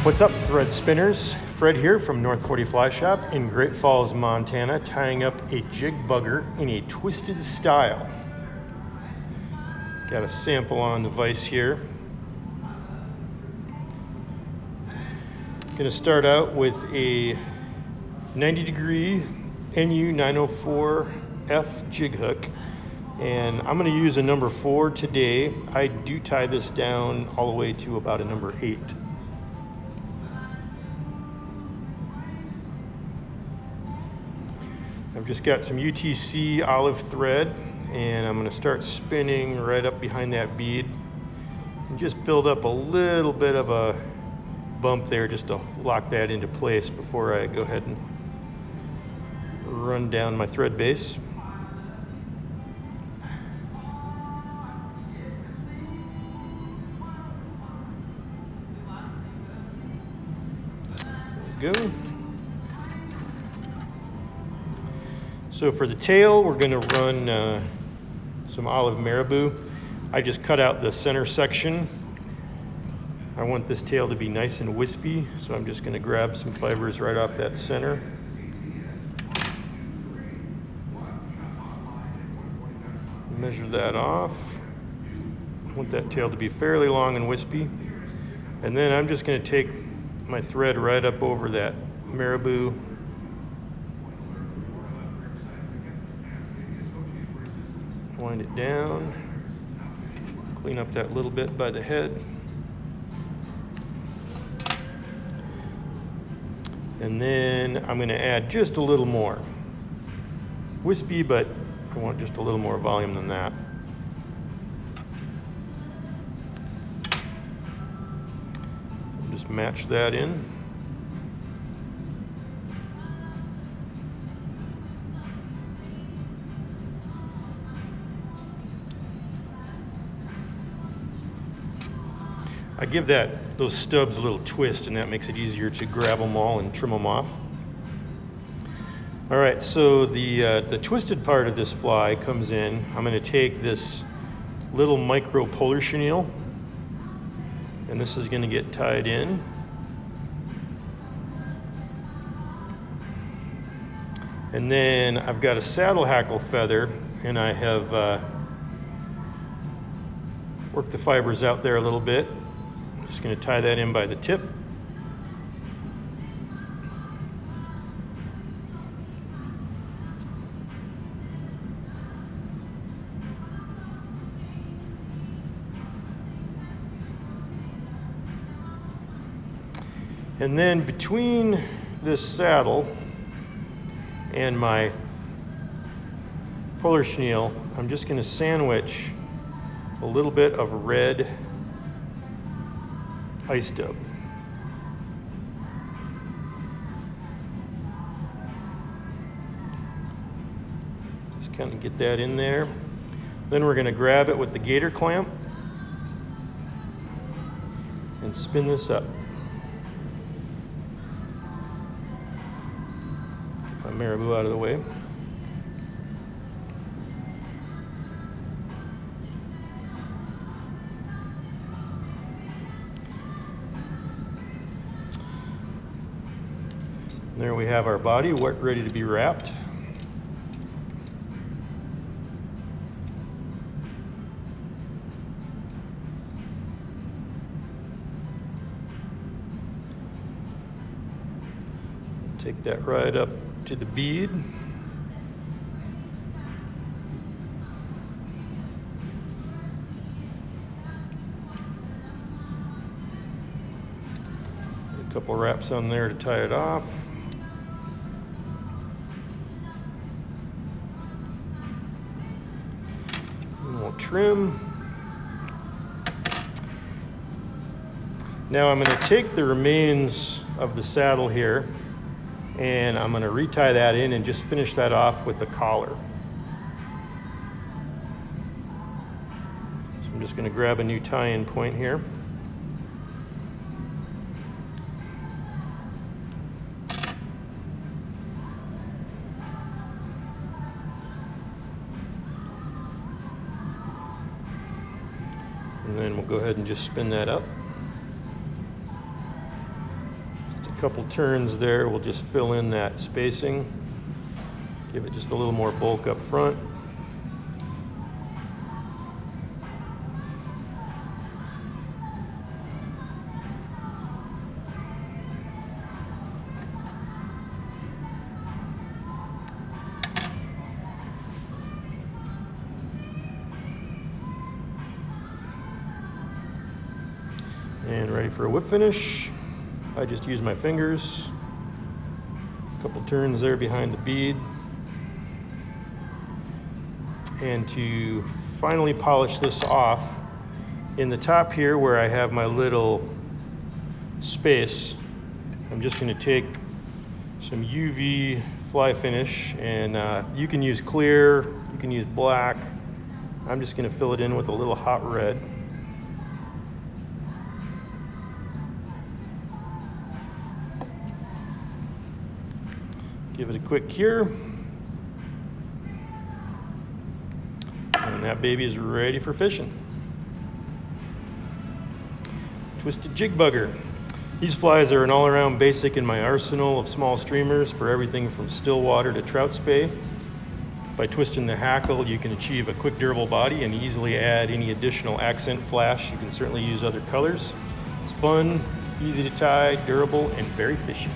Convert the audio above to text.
What's up, thread spinners? Fred here from North 40 Fly Shop in Great Falls, Montana, tying up a jig bugger in a twisted style. Got a sample on the vise here. Gonna start out with a 90-degree NU 904F jig hook, and I'm gonna use a number 4 today. I do tie this down all the way to about a number 8. I've just got some UTC olive thread, and I'm going to start spinning right up behind that bead and just build up a little bit of a bump there just to lock that into place before I go ahead and run down my thread base. There we go. So for the tail, we're going to run some olive marabou. I just cut out the center section. I want this tail to be nice and wispy, so I'm just going to grab some fibers right off that center. Measure that off. I want that tail to be fairly long and wispy. And then I'm just going to take my thread right up over that marabou. Wind it down, clean up that little bit by the head, and then I'm going to add just a little more. Wispy, but I want just a little more volume than that. Just match that in. I give those stubs a little twist, and that makes it easier to grab them all and trim them off. All right, so the twisted part of this fly comes in. I'm going to take this little Micro Polar Chenille, and this is going to get tied in. And then I've got a saddle hackle feather, and I have worked the fibers out there a little bit. Just going to tie that in by the tip. And then between this saddle and my Polar Chenille, I'm just going to sandwich a little bit of red ice dub. Just kind of get that in there. Then we're going to grab it with the gator clamp and spin this up. My marabou out of the way. There we have our body ready to be wrapped. Take that right up to the bead. A couple wraps on there to tie it off. Trim. Now I'm going to take the remains of the saddle here, and I'm going to retie that in and just finish that off with the collar. So I'm just going to grab a new tie-in point here. And then we'll go ahead and just spin that up. Couple turns there will just fill in that spacing, give it just a little more bulk up front. And ready for a whip finish. I just use my fingers. A couple turns there behind the bead. And to finally polish this off, in the top here where I have my little space, I'm just going to take some UV fly finish, and you can use clear, you can use black. I'm just going to fill it in with a little hot red. Give it a quick cure. And that baby is ready for fishing. Twisted jig bugger. These flies are an all-around basic in my arsenal of small streamers for everything from still water to trout spey. By twisting the hackle, you can achieve a quick, durable body and easily add any additional accent flash. You can certainly use other colors. It's fun, easy to tie, durable, and very fishy.